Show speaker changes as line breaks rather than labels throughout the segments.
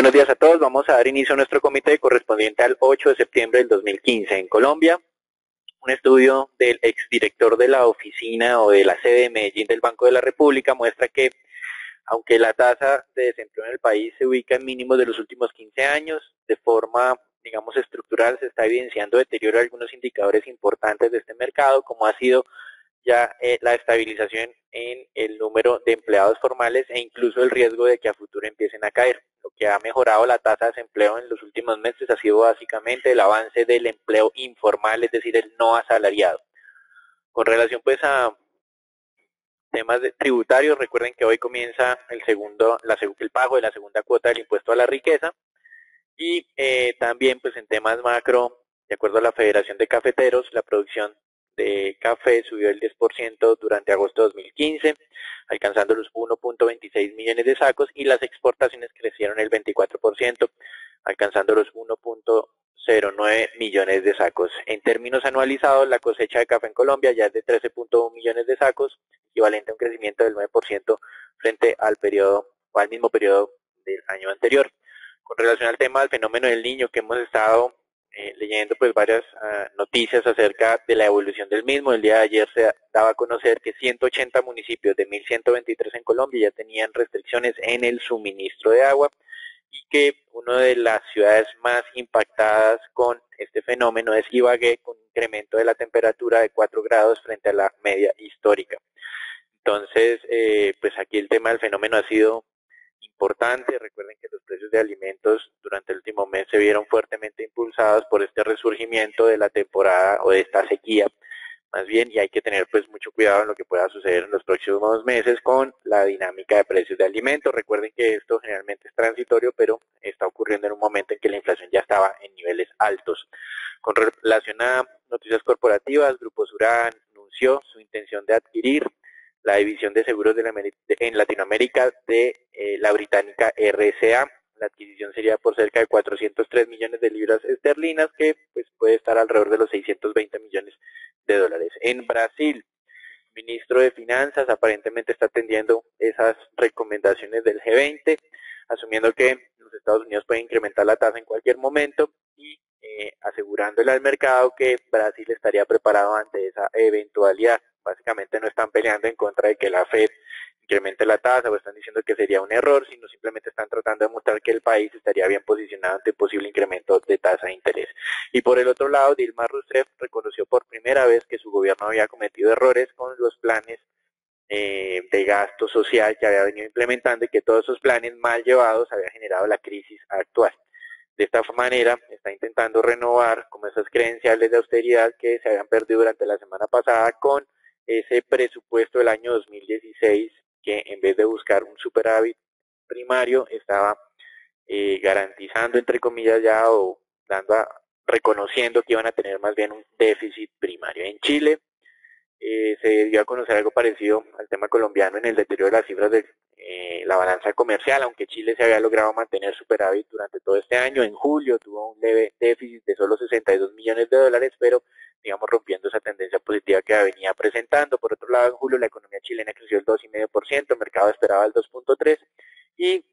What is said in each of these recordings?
buenos días a todos. Vamos a dar inicio a nuestro comité correspondiente al 8 de septiembre del 2015 en Colombia. Un estudio del exdirector de la oficina o de la sede de Medellín del Banco de la República muestra que, aunque la tasa de desempleo en el país se ubica en mínimos de los últimos 15 años, de forma, digamos, estructural se está evidenciando deterioro de algunos indicadores importantes de este mercado, como ha sido ya la estabilización en el número de empleados formales e incluso el riesgo de que a futuro empiecen a caer. Lo que ha mejorado la tasa de desempleo en los últimos meses ha sido básicamente el avance del empleo informal, es decir, el no asalariado. Con relación pues a temas tributarios, recuerden que hoy comienza el pago de la segunda cuota del impuesto a la riqueza y también pues en temas macro, de acuerdo a la Federación de Cafeteros, la producción de café subió el 10% durante agosto de 2015, alcanzando los 1.26 millones de sacos, y las exportaciones crecieron el 24%, alcanzando los 1.09 millones de sacos. En términos anualizados, la cosecha de café en Colombia ya es de 13.1 millones de sacos, equivalente a un crecimiento del 9% frente al mismo periodo del año anterior. Con relación al tema del fenómeno del Niño, que hemos estado leyendo pues varias noticias acerca de la evolución del mismo. El día de ayer se daba a conocer que 180 municipios de 1.123 en Colombia ya tenían restricciones en el suministro de agua y que una de las ciudades más impactadas con este fenómeno es Ibagué, con un incremento de la temperatura de 4 grados frente a la media histórica. Entonces, pues aquí el tema del fenómeno ha sido importante. Recuerden que los precios de alimentos durante el último mes se vieron fuertemente impulsados por este resurgimiento de la temporada o de esta sequía, más bien, y hay que tener pues mucho cuidado en lo que pueda suceder en los próximos meses con la dinámica de precios de alimentos. Recuerden que esto generalmente es transitorio, pero está ocurriendo en un momento en que la inflación ya estaba en niveles altos. Con relación a noticias corporativas, Grupo Sura anunció su intención de adquirir la división de seguros en Latinoamérica de la británica RCA. La adquisición sería por cerca de 403 millones de libras esterlinas, que pues puede estar alrededor de los 620 millones de dólares. En Brasil, el ministro de Finanzas aparentemente está atendiendo esas recomendaciones del G20, asumiendo que los Estados Unidos pueden incrementar la tasa en cualquier momento y asegurándole al mercado que Brasil estaría preparado ante esa eventualidad. Básicamente no están peleando en contra de que la Fed incremente la tasa o están diciendo que sería un error, sino simplemente están tratando de mostrar que el país estaría bien posicionado ante posible incremento de tasa de interés. Y por el otro lado, Dilma Rousseff reconoció por primera vez que su gobierno había cometido errores con los planes de gasto social que había venido implementando y que todos esos planes mal llevados habían generado la crisis actual. De esta manera está intentando renovar como esas credenciales de austeridad que se habían perdido durante la semana pasada con ese presupuesto del año 2016 que en vez de buscar un superávit primario estaba garantizando entre comillas ya o reconociendo que iban a tener más bien un déficit primario. En Chile se dio a conocer algo parecido al tema colombiano en el deterioro de las cifras de la balanza comercial, aunque Chile se había logrado mantener superávit durante todo este año. En julio tuvo un leve déficit de solo 62 millones de dólares, pero digamos rompiendo esa tendencia positiva que venía presentando. Por otro lado, en julio la economía chilena creció el 2,5%, el mercado esperaba el 2,3%, y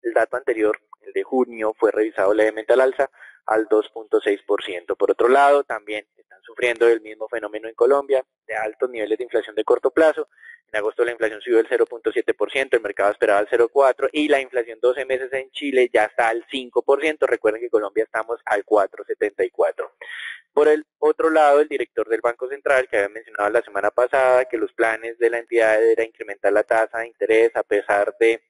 el dato anterior, el de junio, fue revisado levemente al alza al 2,6%. Por otro lado, también están sufriendo el mismo fenómeno en Colombia, de altos niveles de inflación de corto plazo. En agosto la inflación subió el 0,7%, el mercado esperaba el 0,4%, y la inflación 12 meses en Chile ya está al 5%. Recuerden que en Colombia estamos al 4,74%. Por el otro lado, el director del Banco Central, que había mencionado la semana pasada que los planes de la entidad era incrementar la tasa de interés a pesar de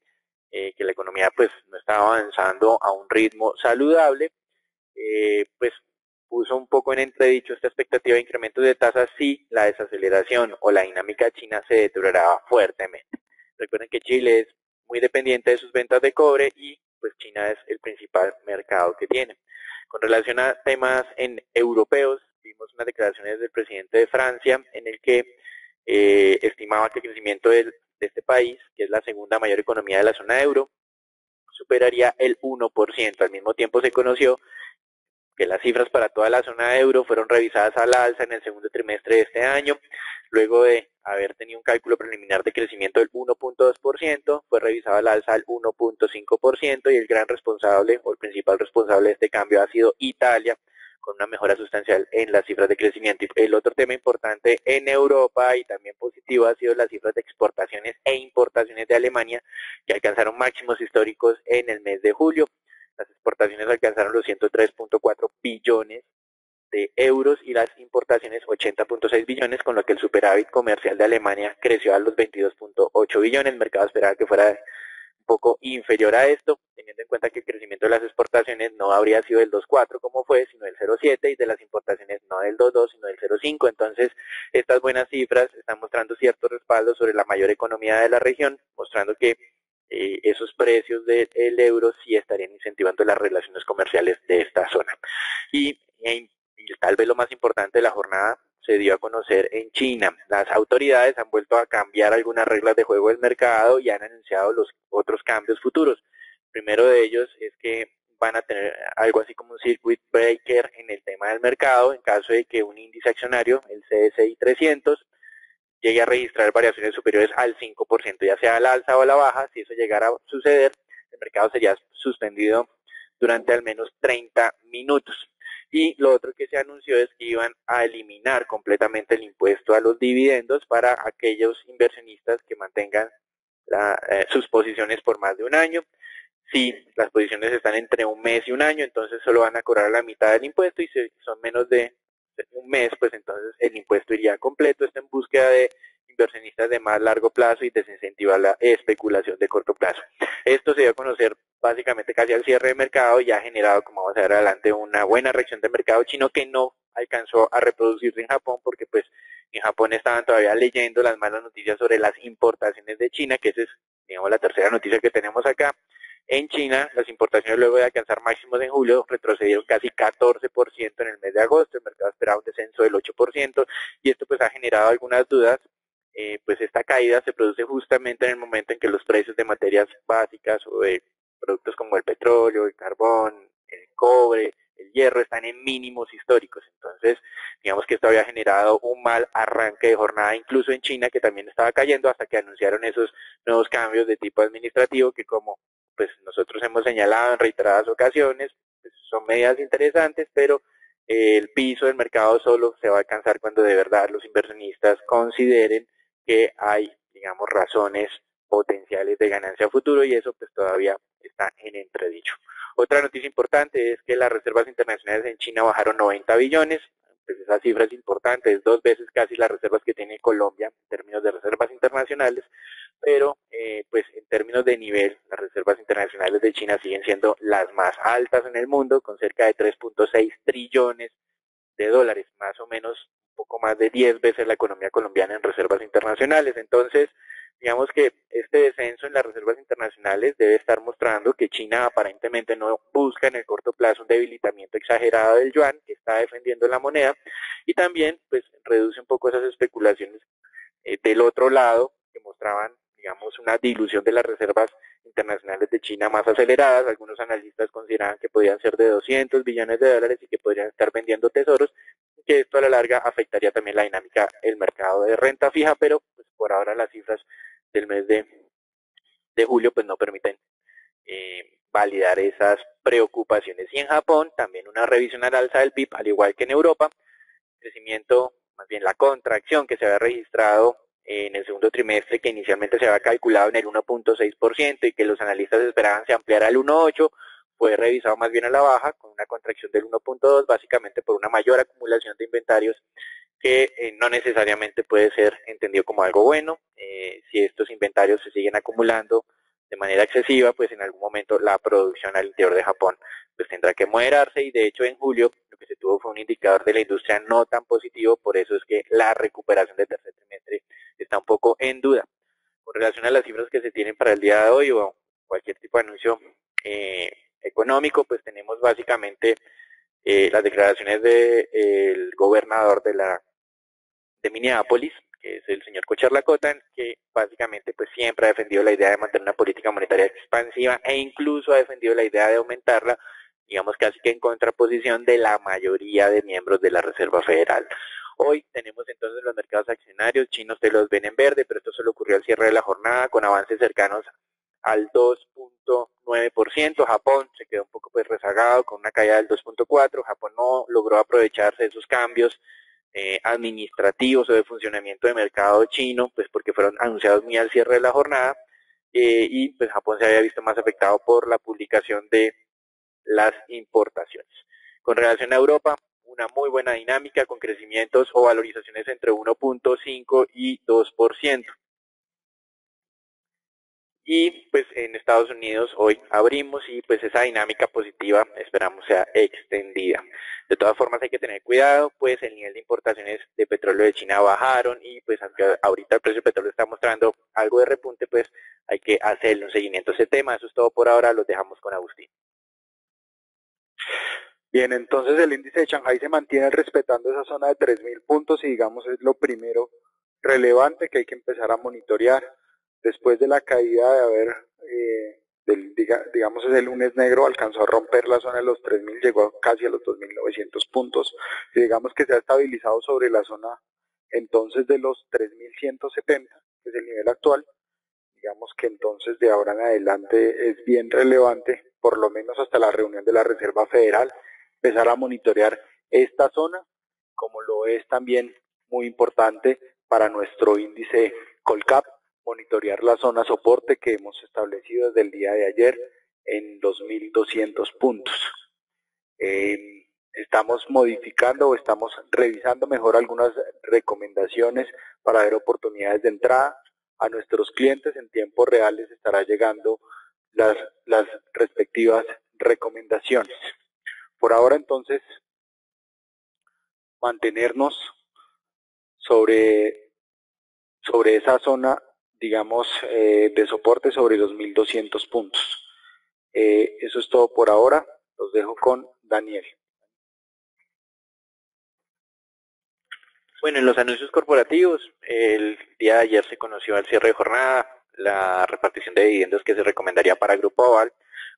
que la economía pues no estaba avanzando a un ritmo saludable, pues puso un poco en entredicho esta expectativa de incrementos de tasas si la desaceleración o la dinámica china se deterioraba fuertemente. Recuerden que Chile es muy dependiente de sus ventas de cobre y pues China es el principal mercado que tiene. Con relación a temas europeos, vimos unas declaraciones del presidente de Francia en el que estimaba que el crecimiento de este país, que es la segunda mayor economía de la zona euro, superaría el 1%. Al mismo tiempo se conoció que las cifras para toda la zona euro fueron revisadas al alza en el segundo trimestre de este año, luego de haber tenido un cálculo preliminar de crecimiento del 1.2%, fue revisado al alza al 1.5% y el gran responsable o el principal responsable de este cambio ha sido Italia, con una mejora sustancial en las cifras de crecimiento. Y el otro tema importante en Europa y también positivo ha sido las cifras de exportaciones e importaciones de Alemania, que alcanzaron máximos históricos en el mes de julio. Las exportaciones alcanzaron los 103.4 billones de euros y las importaciones 80.6 billones, con lo que el superávit comercial de Alemania creció a los 22.8 billones. El mercado esperaba que fuera un poco inferior a esto, teniendo en cuenta que el crecimiento de las exportaciones no habría sido del 2.4 como fue, sino del 0.7, y de las importaciones no del 2.2, sino del 0.5. Entonces, estas buenas cifras están mostrando cierto respaldo sobre la mayor economía de la región, mostrando que esos precios del euro sí estarían incentivando las relaciones comerciales de esta zona. Y tal vez lo más importante de la jornada se dio a conocer en China. Las autoridades han vuelto a cambiar algunas reglas de juego del mercado y han anunciado los otros cambios futuros. El primero de ellos es que van a tener algo así como un circuit breaker en el tema del mercado en caso de que un índice accionario, el CSI 300, llegue a registrar variaciones superiores al 5%, ya sea al alza o a la baja. Si eso llegara a suceder, el mercado sería suspendido durante al menos 30 minutos. Y lo otro que se anunció es que iban a eliminar completamente el impuesto a los dividendos para aquellos inversionistas que mantengan sus posiciones por más de un año. Si las posiciones están entre un mes y un año, entonces solo van a cobrar la mitad del impuesto, y si son menos de un mes, pues entonces el impuesto iría completo. Esto en búsqueda de inversionistas de más largo plazo y desincentivar la especulación de corto plazo. Esto se dio a conocer básicamente casi al cierre de mercado y ha generado, como vamos a ver adelante, una buena reacción del mercado chino que no alcanzó a reproducirse en Japón, porque pues en Japón estaban todavía leyendo las malas noticias sobre las importaciones de China, que esa es, digamos, la tercera noticia que tenemos acá. En China, las importaciones, luego de alcanzar máximos en julio, retrocedieron casi 14% en el mes de agosto. El mercado esperaba un descenso del 8%, y esto pues ha generado algunas dudas. Pues esta caída se produce justamente en el momento en que los precios de materias básicas o de productos como el petróleo, el carbón, el cobre, el hierro están en mínimos históricos. Entonces, digamos que esto había generado un mal arranque de jornada, incluso en China, que también estaba cayendo, hasta que anunciaron esos nuevos cambios de tipo administrativo que, como pues nosotros hemos señalado en reiteradas ocasiones, pues son medidas interesantes, pero el piso del mercado solo se va a alcanzar cuando de verdad los inversionistas consideren que hay, digamos, razones potenciales de ganancia a futuro, y eso pues todavía está en entredicho. Otra noticia importante es que las reservas internacionales en China bajaron 90 billones, pues esa cifra es importante, es 2 veces casi las reservas que tiene Colombia en términos de reservas internacionales, pero pues en términos de nivel, las reservas internacionales de China siguen siendo las más altas en el mundo, con cerca de 3.6 trillones de dólares, más o menos un poco más de 10 veces la economía colombiana en reservas internacionales. Entonces, digamos que este descenso en las reservas internacionales debe estar mostrando que China aparentemente no busca en el corto plazo un debilitamiento exagerado del yuan, que está defendiendo la moneda, y también pues reduce un poco esas especulaciones del otro lado, que mostraban, digamos, una dilución de las reservas internacionales de China más aceleradas. Algunos analistas consideraban que podían ser de 200 billones de dólares y que podrían estar vendiendo tesoros, que esto a la larga afectaría también la dinámica del mercado de renta fija, pero pues por ahora las cifras del mes de julio pues no permiten validar esas preocupaciones. Y en Japón también una revisión al alza del PIB, al igual que en Europa. Crecimiento, más bien la contracción que se había registrado en el segundo trimestre, que inicialmente se había calculado en el 1.6% y que los analistas esperaban se ampliara al 1.8%, fue revisado más bien a la baja, con una contracción del 1.2%, básicamente por una mayor acumulación de inventarios que no necesariamente puede ser entendido como algo bueno. Si estos inventarios se siguen acumulando de manera excesiva, pues en algún momento la producción al interior de Japón pues tendrá que moderarse, y de hecho en julio lo que se tuvo fue un indicador de la industria no tan positivo. Por eso es que la recuperación del tercer trimestre está un poco en duda. Con relación a las cifras que se tienen para el día de hoy o cualquier tipo de anuncio económico, pues tenemos básicamente las declaraciones del gobernador de Minneapolis, que es el señor Kocherlakota, que básicamente pues siempre ha defendido la idea de mantener una política monetaria expansiva, e incluso ha defendido la idea de aumentarla, digamos casi que en contraposición de la mayoría de miembros de la Reserva Federal. Hoy tenemos entonces los mercados accionarios chinos, se los ven en verde, pero esto solo ocurrió al cierre de la jornada con avances cercanos al 2.9%. Japón se quedó un poco pues rezagado con una caída del 2.4%. Japón no logró aprovecharse de esos cambios administrativos o de funcionamiento de mercado chino, pues porque fueron anunciados muy al cierre de la jornada, y pues Japón se había visto más afectado por la publicación de las importaciones. Con relación a Europa, una muy buena dinámica con crecimientos o valorizaciones entre 1.5 y 2%. Y pues en Estados Unidos hoy abrimos y pues esa dinámica positiva esperamos sea extendida. De todas formas hay que tener cuidado, pues el nivel de importaciones de petróleo de China bajaron y pues aunque ahorita el precio del petróleo está mostrando algo de repunte, pues hay que hacerle un seguimiento a ese tema. Eso es todo por ahora, los dejamos con Agustín.
Bien, entonces el índice de Shanghai se mantiene respetando esa zona de 3.000 puntos y digamos es lo primero relevante que hay que empezar a monitorear. Después de la caída de haber, digamos es el lunes negro, alcanzó a romper la zona de los 3.000, llegó casi a los 2.900 puntos y digamos que se ha estabilizado sobre la zona entonces de los 3.170, que es el nivel actual. Digamos que entonces de ahora en adelante es bien relevante, por lo menos hasta la reunión de la Reserva Federal, empezar a monitorear esta zona, como lo es también muy importante para nuestro índice Colcap, monitorear la zona soporte que hemos establecido desde el día de ayer en 2.200 puntos. Estamos modificando o estamos revisando mejor algunas recomendaciones para ver oportunidades de entrada. A nuestros clientes en tiempo real les estará llegando las respectivas recomendaciones. Por ahora entonces mantenernos sobre esa zona, digamos, de soporte sobre los 1.200 puntos. Eso es todo por ahora. Los dejo con Daniel.
Bueno, en los anuncios corporativos, el día de ayer se conoció al cierre de jornada la repartición de dividendos que se recomendaría para Grupo Aval,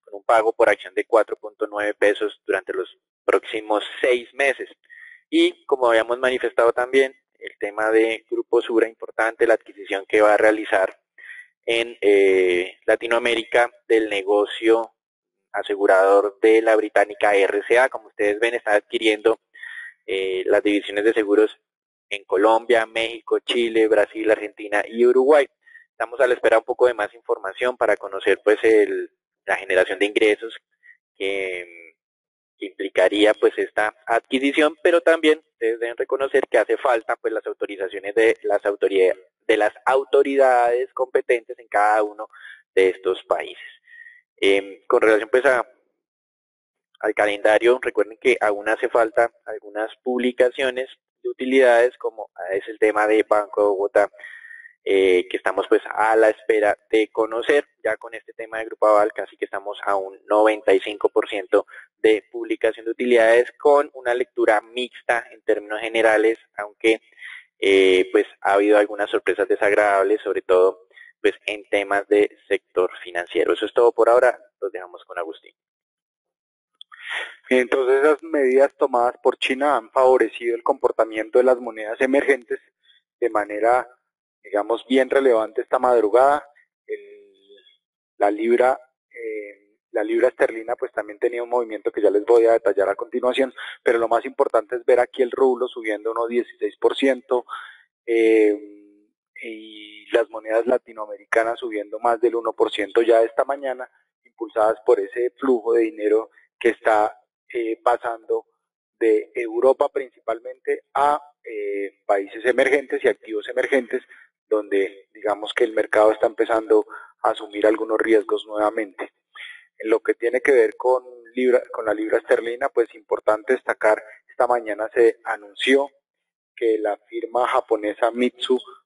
con un pago por acción de 4.9 pesos durante los próximos 6 meses. Y como habíamos manifestado también, el tema de Grupo Sura, importante, la adquisición que va a realizar en Latinoamérica del negocio asegurador de la británica RCA. Como ustedes ven, está adquiriendo las divisiones de seguros en Colombia, México, Chile, Brasil, Argentina y Uruguay. Estamos a la espera un poco de más información para conocer pues la generación de ingresos que implicaría pues esta adquisición, pero también ustedes deben reconocer que hace falta pues las autorizaciones de las autoridades competentes en cada uno de estos países. Con relación pues al calendario, recuerden que aún hace falta algunas publicaciones de utilidades, como es el tema de Banco de Bogotá, que estamos pues a la espera de conocer. Ya con este tema de Grupo Aval casi que estamos a un 95% de publicación de utilidades, con una lectura mixta en términos generales, aunque pues ha habido algunas sorpresas desagradables, sobre todo pues en temas de sector financiero. Eso es todo por ahora, los dejamos con Agustín.
Entonces esas medidas tomadas por China han favorecido el comportamiento de las monedas emergentes de manera, digamos, bien relevante esta madrugada. La libra esterlina pues también tenía un movimiento que ya les voy a detallar a continuación, pero lo más importante es ver aquí el rublo subiendo unos 16%, y las monedas latinoamericanas subiendo más del 1% ya esta mañana, impulsadas por ese flujo de dinero que está pasando de Europa principalmente a países emergentes y activos emergentes, donde digamos que el mercado está empezando a asumir algunos riesgos nuevamente. En lo que tiene que ver con la libra esterlina, pues importante destacar, esta mañana se anunció que la firma japonesa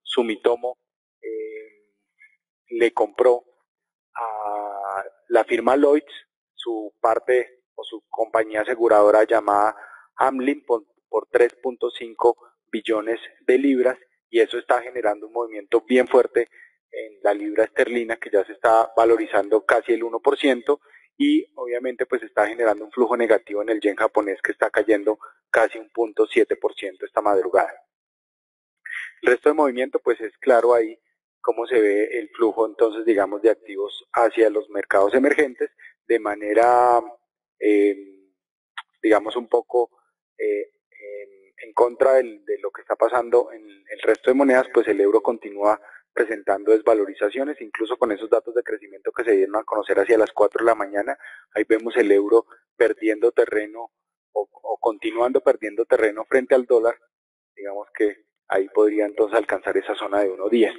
Sumitomo le compró a la firma Lloyds su parte o su compañía aseguradora llamada Hamlin por 3.5 billones de libras, y eso está generando un movimiento bien fuerte en la libra esterlina, que ya se está valorizando casi el 1%, y obviamente pues está generando un flujo negativo en el yen japonés que está cayendo casi un 0.7% esta madrugada. El resto de movimiento pues es claro ahí cómo se ve el flujo entonces digamos de activos hacia los mercados emergentes de manera digamos un poco en contra de lo que está pasando en el resto de monedas, pues el euro continúa presentando desvalorizaciones, incluso con esos datos de crecimiento que se dieron a conocer hacia las 4 de la mañana, ahí vemos el euro perdiendo terreno o continuando perdiendo terreno frente al dólar, digamos que ahí podría entonces alcanzar esa zona de 1.10.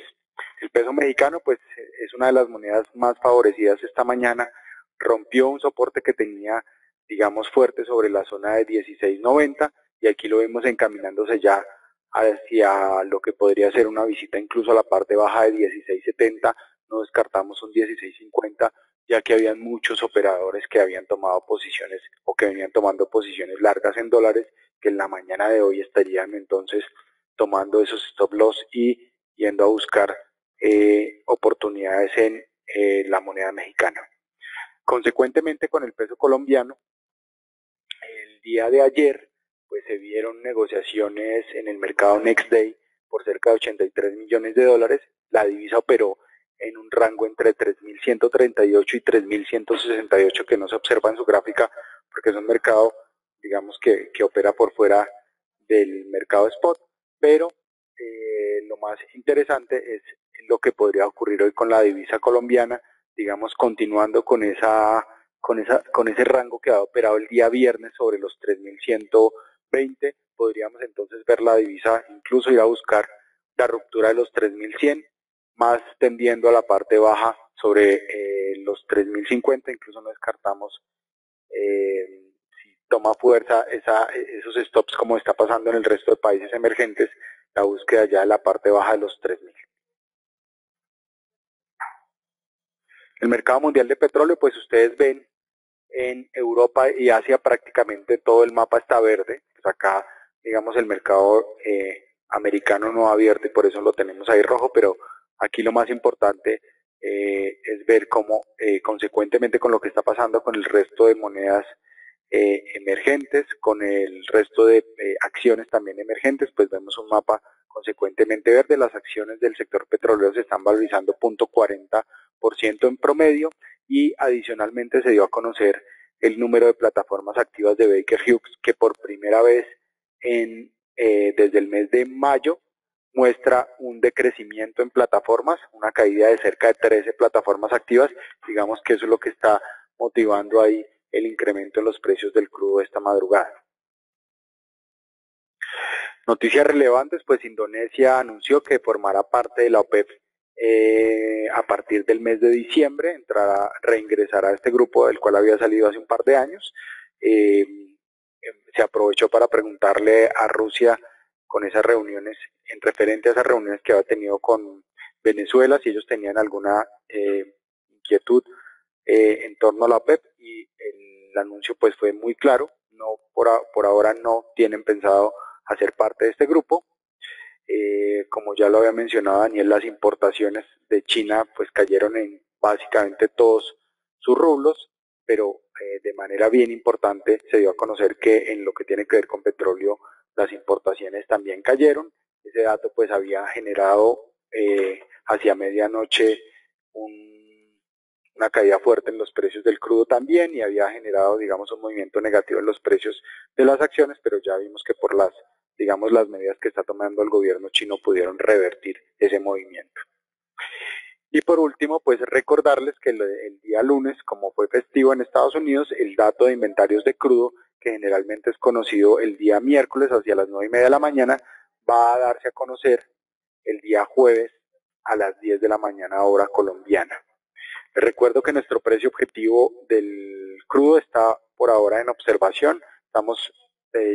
El peso mexicano pues es una de las monedas más favorecidas esta mañana, rompió un soporte que tenía digamos fuerte sobre la zona de 16.90 y aquí lo vemos encaminándose ya hacia lo que podría ser una visita incluso a la parte baja de 16.70, no descartamos un 16.50 ya que habían muchos operadores que habían tomado posiciones o que venían tomando posiciones largas en dólares que en la mañana de hoy estarían entonces tomando esos stop loss y yendo a buscar oportunidades en la moneda mexicana. Consecuentemente con el peso colombiano, el día de ayer pues se vieron negociaciones en el mercado Next Day por cerca de 83 millones de dólares. La divisa operó en un rango entre 3.138 y 3.168 que no se observa en su gráfica porque es un mercado digamos que opera por fuera del mercado spot, pero lo más interesante es lo que podría ocurrir hoy con la divisa colombiana, digamos continuando con ese rango que ha operado el día viernes sobre los 3.120, podríamos entonces ver la divisa incluso ir a buscar la ruptura de los 3.100, más tendiendo a la parte baja sobre los 3.050, incluso no descartamos si toma fuerza esos stops como está pasando en el resto de países emergentes, la búsqueda ya de la parte baja de los 3.000. El mercado mundial de petróleo, pues ustedes ven en Europa y Asia prácticamente todo el mapa está verde. Pues acá, digamos, el mercado americano no abierto y por eso lo tenemos ahí rojo, pero aquí lo más importante es ver cómo, consecuentemente con lo que está pasando con el resto de monedas emergentes, con el resto de acciones también emergentes, pues vemos un mapa consecuentemente verde. Las acciones del sector petrolero se están valorizando 0.40% en promedio y adicionalmente se dio a conocer el número de plataformas activas de Baker Hughes que por primera vez desde el mes de mayo muestra un decrecimiento en plataformas, una caída de cerca de 13 plataformas activas, digamos que eso es lo que está motivando ahí el incremento en los precios del crudo esta madrugada. Noticias relevantes, pues Indonesia anunció que formará parte de la OPEP a partir del mes de diciembre, reingresará a este grupo del cual había salido hace un par de años. Se aprovechó para preguntarle a Rusia con esas reuniones, en referente a esas reuniones que había tenido con Venezuela, si ellos tenían alguna inquietud en torno a la OPEP, y el anuncio pues fue muy claro, no por ahora no tienen pensado hacer parte de este grupo. Como ya lo había mencionado Daniel, las importaciones de China pues cayeron en básicamente todos sus rublos, pero de manera bien importante se dio a conocer que en lo que tiene que ver con petróleo las importaciones también cayeron. Ese dato pues había generado hacia medianoche una caída fuerte en los precios del crudo también y había generado digamos un movimiento negativo en los precios de las acciones, pero ya vimos que por las medidas que está tomando el gobierno chino pudieron revertir ese movimiento. Y por último, pues recordarles que el día lunes, como fue festivo en Estados Unidos, el dato de inventarios de crudo, que generalmente es conocido el día miércoles hacia las 9:30 de la mañana, va a darse a conocer el día jueves a las 10 de la mañana hora colombiana. Les recuerdo que nuestro precio objetivo del crudo está por ahora en observación. Estamos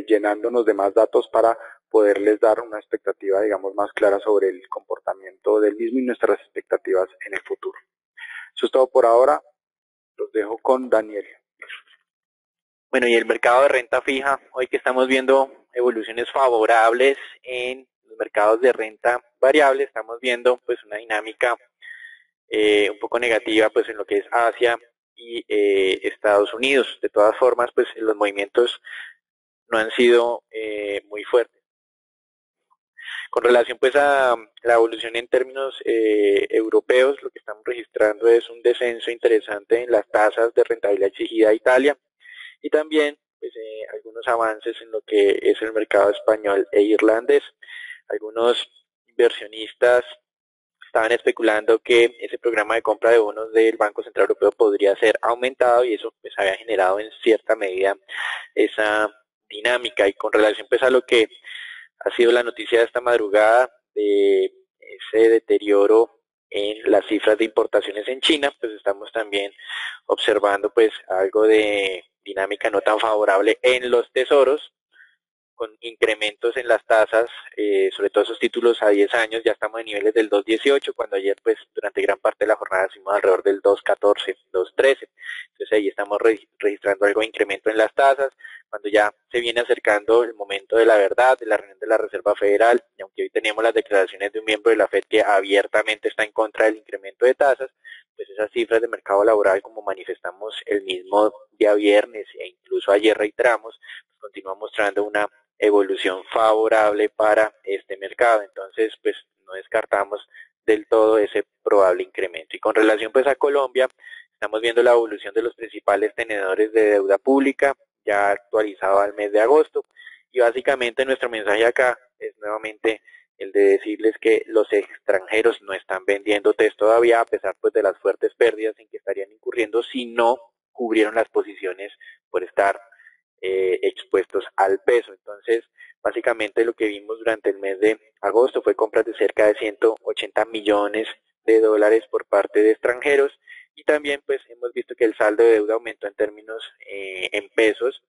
llenándonos de más datos para poderles dar una expectativa, digamos, más clara sobre el comportamiento del mismo y nuestras expectativas en el futuro. Eso es todo por ahora. Los dejo con Daniel.
Bueno, y el mercado de renta fija, hoy que estamos viendo evoluciones favorables en los mercados de renta variable, estamos viendo pues una dinámica un poco negativa pues en lo que es Asia y Estados Unidos. De todas formas, pues los movimientos no han sido muy fuertes. Con relación pues a la evolución en términos europeos, lo que estamos registrando es un descenso interesante en las tasas de rentabilidad exigida a Italia y también pues, algunos avances en lo que es el mercado español e irlandés. Algunos inversionistas estaban especulando que ese programa de compra de bonos del Banco Central Europeo podría ser aumentado y eso pues había generado en cierta medida esa dinámica. Y con relación pues a lo que ha sido la noticia de esta madrugada de ese deterioro en las cifras de importaciones en China, pues estamos también observando pues algo de dinámica no tan favorable en los tesoros, con incrementos en las tasas, sobre todo esos títulos a 10 años, ya estamos en niveles del 2.18, cuando ayer pues durante gran parte de la jornada estuvimos alrededor del 2.14, 2.13, entonces ahí estamos registrando algo de incremento en las tasas, cuando ya se viene acercando el momento de la verdad, de la reunión de la Reserva Federal, y aunque hoy tenemos las declaraciones de un miembro de la FED que abiertamente está en contra del incremento de tasas, pues esas cifras de mercado laboral, como manifestamos el mismo día viernes e incluso ayer reiteramos, pues continúa mostrando una evolución favorable para este mercado. Entonces, pues no descartamos del todo ese probable incremento. Y con relación pues a Colombia, estamos viendo la evolución de los principales tenedores de deuda pública, ya actualizado al mes de agosto, y básicamente nuestro mensaje acá es nuevamente el de decirles que los extranjeros no están vendiendo TES todavía, a pesar pues de las fuertes pérdidas en que estarían incurriendo si no cubrieron las posiciones por estar expuestos al peso. Entonces, básicamente lo que vimos durante el mes de agosto fue compras de cerca de 180 millones de dólares por parte de extranjeros y también pues hemos visto que el saldo de deuda aumentó en términos en pesos,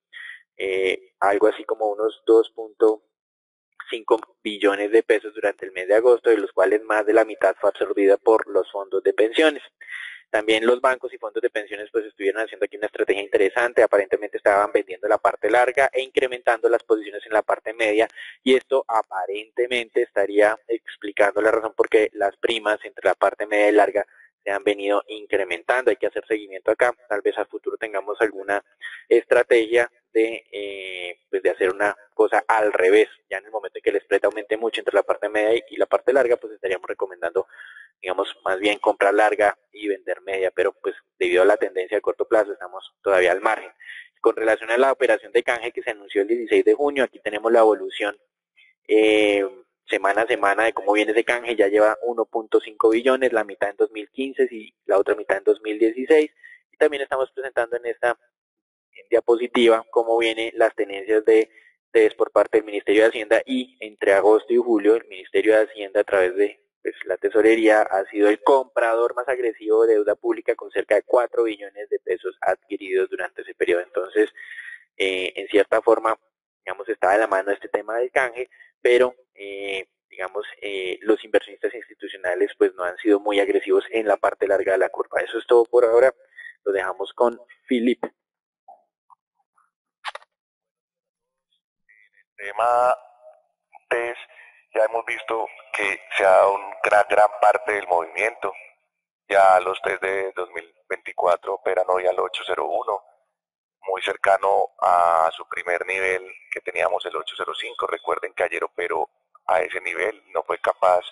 algo así como unos 2.5 billones de pesos durante el mes de agosto, de los cuales más de la mitad fue absorbida por los fondos de pensiones. También los bancos y fondos de pensiones pues estuvieron haciendo aquí una estrategia interesante, aparentemente estaban vendiendo la parte larga e incrementando las posiciones en la parte media y esto aparentemente estaría explicando la razón por qué las primas entre la parte media y larga se han venido incrementando. Hay que hacer seguimiento acá, tal vez a futuro tengamos alguna estrategia pues de hacer una cosa al revés, ya en el momento en que el spread aumente mucho entre la parte media y la parte larga, pues estaríamos recomendando digamos, más bien comprar larga y vender media, pero pues debido a la tendencia a corto plazo estamos todavía al margen. Con relación a la operación de canje que se anunció el 16 de junio, aquí tenemos la evolución semana a semana de cómo viene ese canje, ya lleva 1.5 billones, la mitad en 2015 y la otra mitad en 2016, y también estamos presentando en esta diapositiva cómo vienen las tendencias de TES por parte del Ministerio de Hacienda y entre agosto y julio el Ministerio de Hacienda a través de pues, la tesorería ha sido el comprador más agresivo de deuda pública con cerca de 4 billones de pesos adquiridos durante ese periodo. Entonces, en cierta forma, digamos, está de la mano este tema del canje, pero digamos, los inversionistas institucionales pues no han sido muy agresivos en la parte larga de la curva. Eso es todo por ahora. Lo dejamos con Philip.
Tema TES, ya hemos visto que se ha dado gran parte del movimiento. Ya los TES de 2024 operan hoy al 801, muy cercano a su primer nivel que teníamos el 805. Recuerden que ayer operó a ese nivel, no fue capaz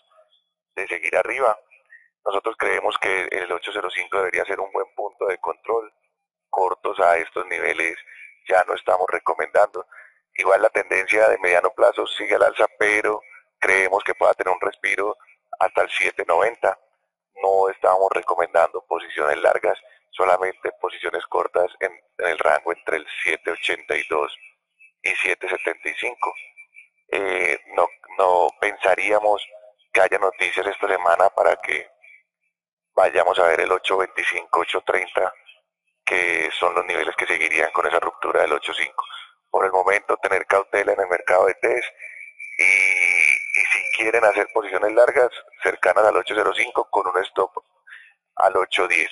de seguir arriba. Nosotros creemos que el 805 debería ser un buen punto de control. Cortos a estos niveles ya no estamos recomendando. Igual la tendencia de mediano plazo sigue al alza, pero creemos que pueda tener un respiro hasta el 790. No estamos recomendando posiciones largas, solamente posiciones cortas en el rango entre el 782 y 775. No pensaríamos que haya noticias esta semana para que vayamos a ver el 825, 830, que son los niveles que seguirían con esa ruptura del 8.5. Por el momento, tener cautela en el mercado de TES y si quieren hacer posiciones largas cercanas al 8.05 con un stop al 8.10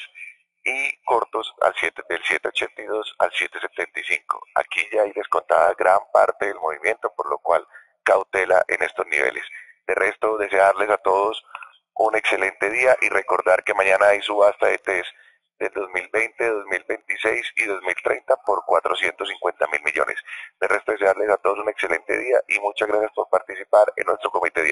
y cortos al 7, del 7.82 al 7.75. Aquí ya hay descontada gran parte del movimiento, por lo cual cautela en estos niveles. De resto, desearles a todos un excelente día y recordar que mañana hay subasta de TES del 2020, 2026 y 2030 por 450.000 millones. De resto, desearles a todos un excelente día y muchas gracias por participar en nuestro comité.